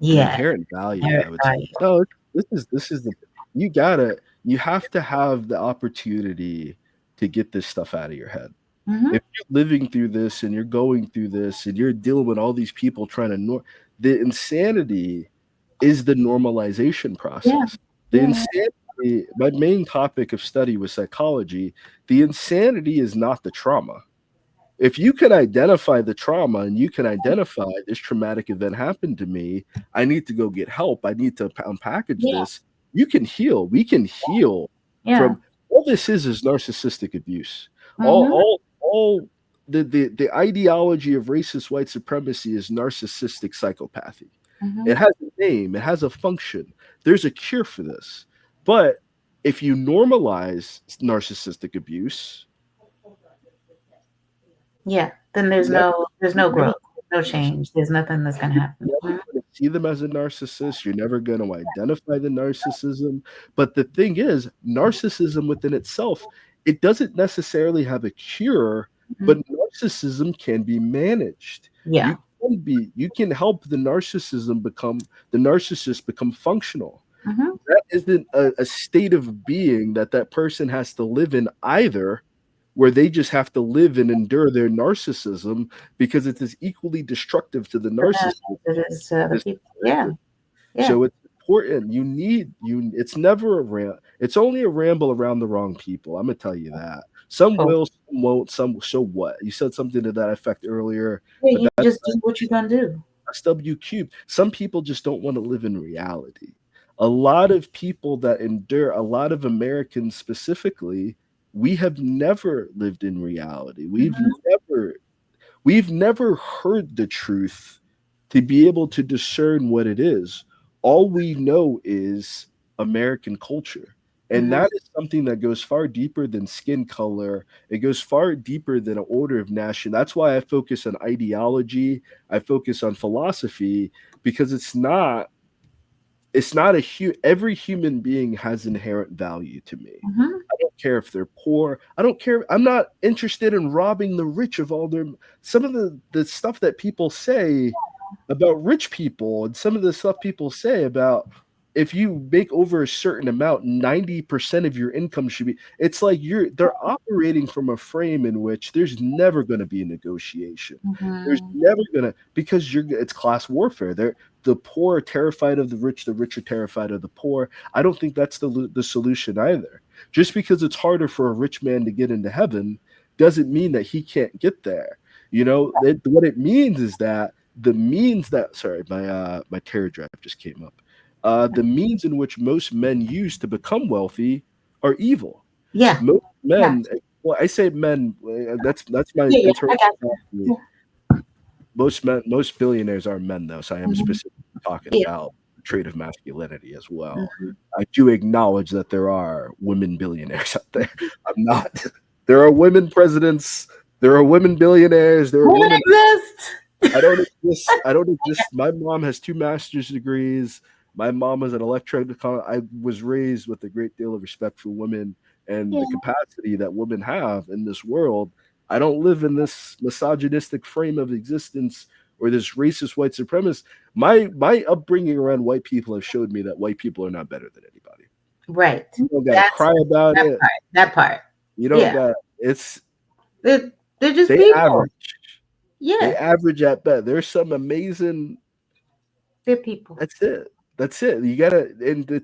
Yeah, inherent value. I would say. No, this is the you have to have the opportunity to get this stuff out of your head. If you're living through this and you're going through this and you're dealing with all these people trying to the insanity is the normalization process. The insanity, my main topic of study was psychology. The insanity is not the trauma. If you can identify the trauma and you can identify this traumatic event happened to me, I need to go get help. I need to unpackage this. You can heal. We can heal from all this is narcissistic abuse. All the ideology of racist white supremacy is narcissistic psychopathy. It has a name, it has a function. There's a cure for this. But if you normalize narcissistic abuse, then there's no growth, no change. There's nothing that's going to happen. You're never going to see them as a narcissist. You're never going to identify the narcissism. But the thing is, narcissism within itself, it doesn't necessarily have a cure, but narcissism can be managed. You can help the narcissist become functional. That isn't a state of being that person has to live in either, where they just have to live and endure their narcissism because it is equally destructive to the narcissist. So it's important. It's never a rant. It's only a ramble around the wrong people. I'm gonna tell you that. Some will, some won't, some so what? You said something to that effect earlier. You just do what you're gonna do. SW cubed. Some people just don't want to live in reality. A lot of people that endure, a lot of Americans specifically, we have never lived in reality. We've never heard the truth to be able to discern what it is. All we know is American culture. And Mm-hmm. that is something that goes far deeper than skin color. It goes far deeper than an order of nation. That's why I focus on ideology. I focus on philosophy because it's not every human being has inherent value to me. Mm-hmm. I don't care if they're poor. I don't care. I'm not interested in robbing the rich of all their some of the stuff that people say about rich people and some of the stuff people say about if you make over a certain amount, 90% of your income should be it's like they're operating from a frame in which there's never going to be a negotiation. There's Mm-hmm. never gonna because it's class warfare. The poor are terrified of the rich are terrified of the poor. I don't think that's the solution either. Just because it's harder for a rich man to get into heaven doesn't mean that he can't get there. What it means is that the means that sorry, my terror drive just came up. The means in which most men use to become wealthy are evil. Yeah. Most Yeah. men, well, I say men. That's my Yeah. Yeah. internal I got philosophy. you. Most billionaires are men, though, so I am Mm-hmm. specifically talking Yeah. about the trait of masculinity as well. Mm-hmm. I do acknowledge that there are women billionaires out there. I'm not. There are women presidents. There are women billionaires. There are Women women. exist. I don't exist. I don't exist. My mom has 2 master's degrees. My mom was an electrical. I was raised with a great deal of respect for women and Yeah. the capacity that women have in this world. I don't live in this misogynistic frame of existence or this racist white supremacist. My upbringing around white people have showed me that white people are not better than anybody. Right. You don't gotta That's cry about that it. part. That part. You don't Yeah. got it's They're just they people. average. They Yeah. average at best. There's some amazing. They're people. That's it. That's it. You gotta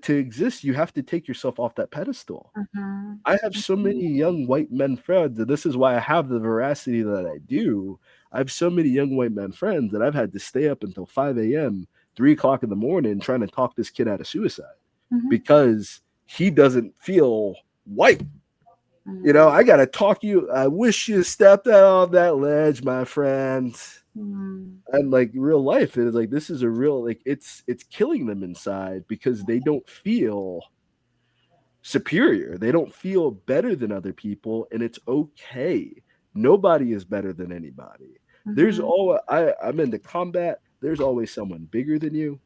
to exist, you have to take yourself off that pedestal. Mm-hmm. I have so many young white men friends, and this is why I have the veracity that I do. I have so many young white men friends that I've had to stay up until 5 a.m., 3 o'clock in the morning, trying to talk this kid out of suicide Mm-hmm. because he doesn't feel white. Mm-hmm. I gotta talk you. I wish you stepped out on that ledge, my friend. Mm-hmm. And like real life, it is like this is a real like it's killing them inside because they don't feel superior. They don't feel better than other people, and it's okay. Nobody is better than anybody. There's Mm-hmm. all I'm into combat. There's always someone bigger than you.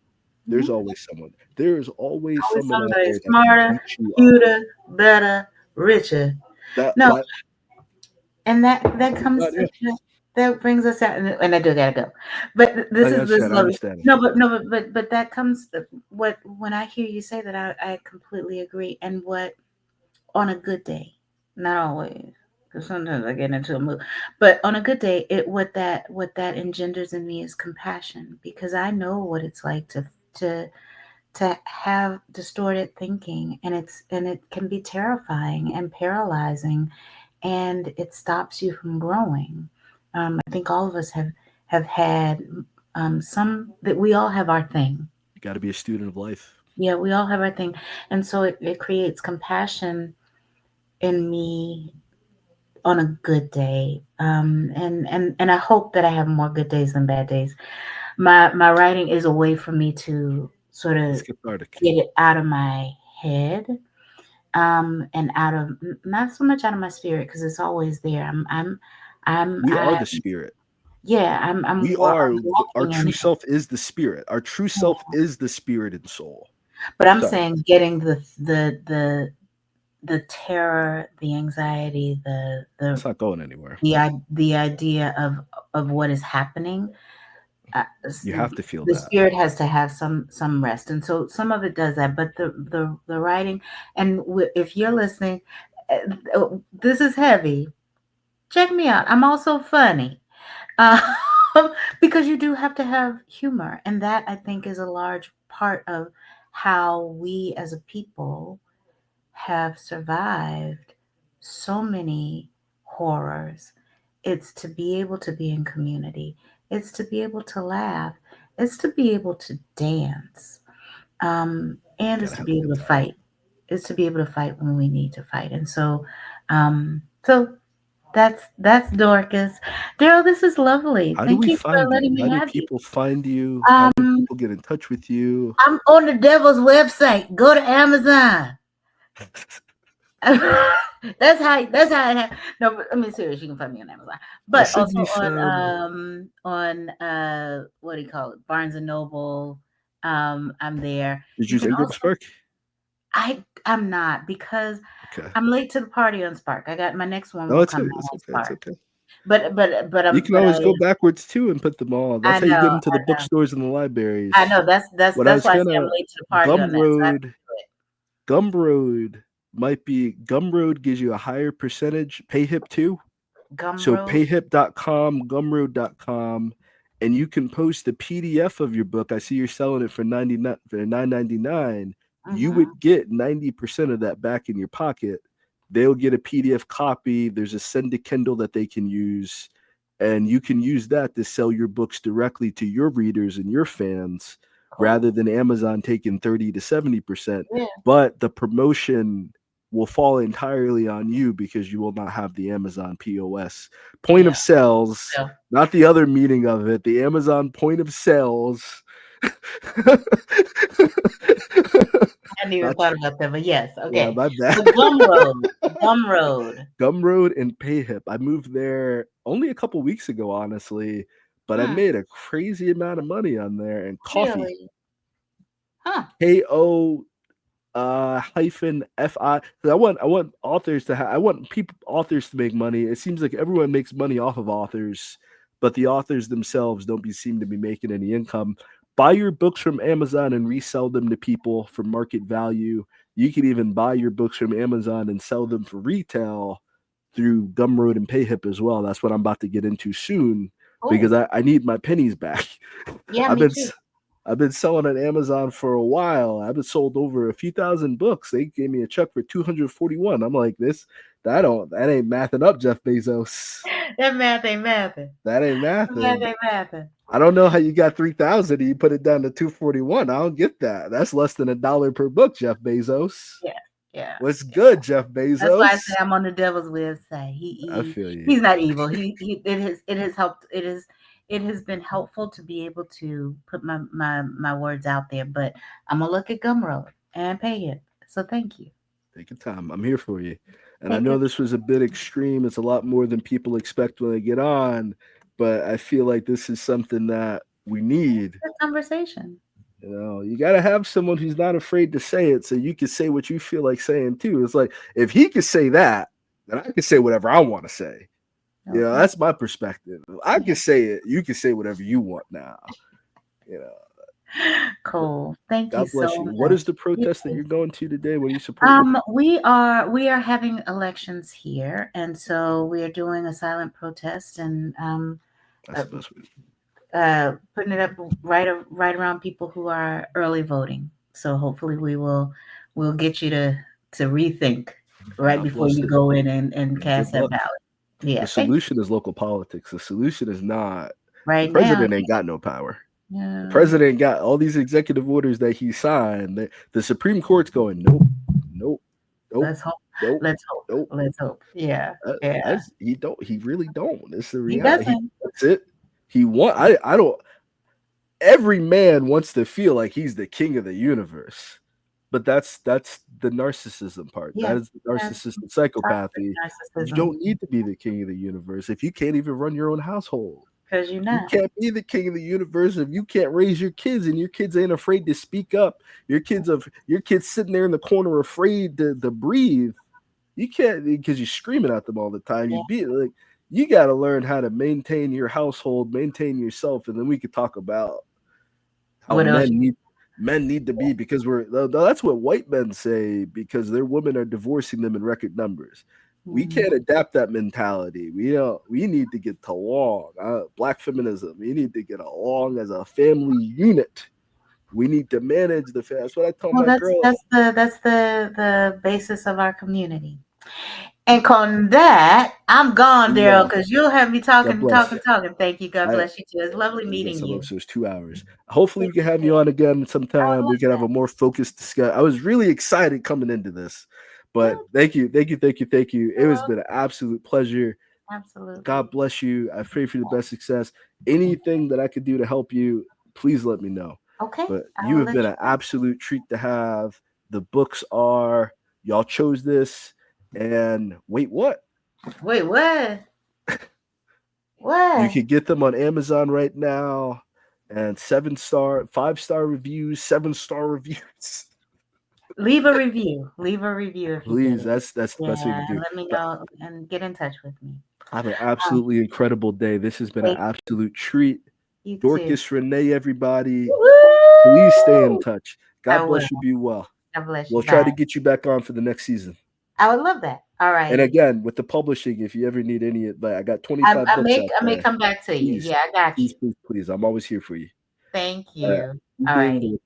There's Mm-hmm. always someone. There's always Always someone out somebody there that can smarter, beat you up. cuter, better, richer. That No, like and that comes yeah, that brings us out, and I do gotta go. But I this is this understand. I lovely. understand. No, but that comes what when I hear you say that I completely agree. And what on a good day, not always, because sometimes I get into a mood, but on a good day, what that engenders in me is compassion, because I know what it's like to have distorted thinking, and it can be terrifying and paralyzing, and it stops you from growing. I think all of us have had some that we all have our thing. You got to be a student of life. Yeah, we all have our thing, and so it creates compassion in me on a good day. And I hope that I have more good days than bad days. My writing is a way for me to sort of It's cathartic. get it out of my head, and out of not so much out of my spirit, because it's always there. We I are the spirit. yeah, I'm We wa- are I'm our walking in true it. self is the spirit. Our true self is the spirit and soul. But I'm Sorry, saying getting the terror, the anxiety, it's not going anywhere. the idea of what is happening. You have to feel The that. spirit has to have some rest, and so some of it does that. But the writing, and if you're listening, this is heavy. Check me out. I'm also funny. Uh, because you do have to have humor, and that I think is a large part of how we as a people have survived so many horrors. It's to be able to be in community, it's to be able to laugh, it's to be able to dance, and it's Gotta to have a be able good to time. fight. It's to be able to fight when we need to fight. And so that's Dorcas. Daryl, this is lovely. How do Thank we you for find letting you? me How do have you. people find you? How do Um, people people get in touch with you? I'm on the devil's website. Go to Amazon. That's how it happens. No, but I mean, seriously, you can find me on Amazon, but also on what do you call it, Barnes and Noble. I'm there. Did you use Ingram Spark? I'm not, because I'm late to the party on Spark. I got my next one. No, it's okay. It's okay. But you can always go backwards too and put them all. That's how you get into the bookstores and the libraries. I know that's why I say I'm late to the party on that. Gumroad might be Gumroad gives you a higher percentage. PayHip too. Gumroad. So payhip.com, gumroad.com, and you can post a PDF of your book. I see you're selling it for $9.99. You would get 90% of that back in your pocket. They'll get a PDF copy. There's a send to Kindle that they can use, and you can use that to sell your books directly to your readers and your fans, rather than Amazon taking 30 to 70%. But the promotion will fall entirely on you because you will not have the Amazon POS. Point of sales, not the other meaning of it, the Amazon point of sales. I hadn't even thought about that, but yes, okay. Yeah, my bad. Gumroad and PayHip. I moved there only a couple weeks ago, honestly, but I made a crazy amount of money on there. And coffee, really? Huh? KO hyphen FI. I want authors to have. I want authors to make money. It seems like everyone makes money off of authors, but the authors themselves don't seem to be making any income. Buy your books from Amazon and resell them to people for market value. You can even buy your books from Amazon and sell them for retail through Gumroad and PayHip as well. That's what I'm about to get into soon because I need my pennies back. Yeah, me too. I've been selling on Amazon for a while. I've been sold over a few thousand books. They gave me a check for 241. I'm like, that ain't mathing up, Jeff Bezos. That math ain't mathing. That ain't mathing. I don't know how you got 3,000 and you put it down to 241. I don't get that. That's less than $1 per book, Jeff Bezos. Yeah. What's good, Jeff Bezos? That's why I say I'm on the devil's website. I feel you. He's not evil. It has helped. It has been helpful to be able to put my words out there. But I'm gonna look at Gumroad and PayHip. So thank you. Take your time. I'm here for you. And I know this was a bit extreme. It's a lot more than people expect when they get on. But I feel like this is something that we need. It's a conversation. You know, you got to have someone who's not afraid to say it so you can say what you feel like saying too. It's like, if he can say that, then I can say whatever I want to say. Okay. You know, that's my perspective. I can say it. You can say whatever you want now. You know. Cool. Thank you so much. What is the protest that you're going to today? What are you supporting? We are having elections here, and so we are doing a silent protest and putting it up right around people who are early voting. So hopefully we'll get you to rethink right before you go in and cast that ballot. Yeah. The solution is local politics. The solution is not right. The president ain't got no power. Yeah. The president got all these executive orders that he signed. The Supreme Court's going, nope. Let's hope. Nope. Let's hope. Yeah. He really don't. It's the reality. That's it. I don't. Every man wants to feel like he's the king of the universe, but that's the narcissism part. Yeah, that is the narcissistic psychopathy. You don't need to be the king of the universe if you can't even run your own household. Because you can't be the king of the universe if you can't raise your kids and your kids ain't afraid to speak up. Your kids sitting there in the corner afraid to breathe. You can't, because you're screaming at them all the time. Yeah. You got to learn how to maintain your household, maintain yourself, and then we could talk about how men need to be, because that's what white men say, because their women are divorcing them in record numbers. We can't adapt that mentality. We need to get along. Black feminism. We need to get along as a family unit. We need to manage the family. That's what I told my girl. That's the basis of our community. And on that, I'm gone, Daryl, because you'll have me talking. Thank you. God bless you too. It's lovely meeting you. So it's 2 hours. Hopefully we can have you on again sometime. We can have a more focused discussion. I was really excited coming into this. But thank you. It has been an absolute pleasure. Absolutely. God bless you. I pray for the best success. Anything that I could do to help you, please let me know. Okay. But I you will have let been you an know. absolute treat to have. The books are, y'all chose this. And wait, what? Wait, what? You What? can get them on Amazon right now. And 5-star reviews, 7-star reviews. Leave a review. Leave a review if you get Please, it. that's the best way to Yeah, do. let me But know and get in touch with me. have an Um, absolutely incredible day. This has been an thank absolute treat. you too. Dorcas Renee, everybody. Please stay in Woo! touch. I God will. bless you. Be well. God bless We'll you. try Bye. to get you back on for the next season. I would love that. All And righty. again, with the publishing, if you ever need any advice, I got I, 25 I books may out I may there. come back to you. Please, Yeah, I got you. please, please, please. I'm always here for you. Thank All right. you. All Ending righty. the recording.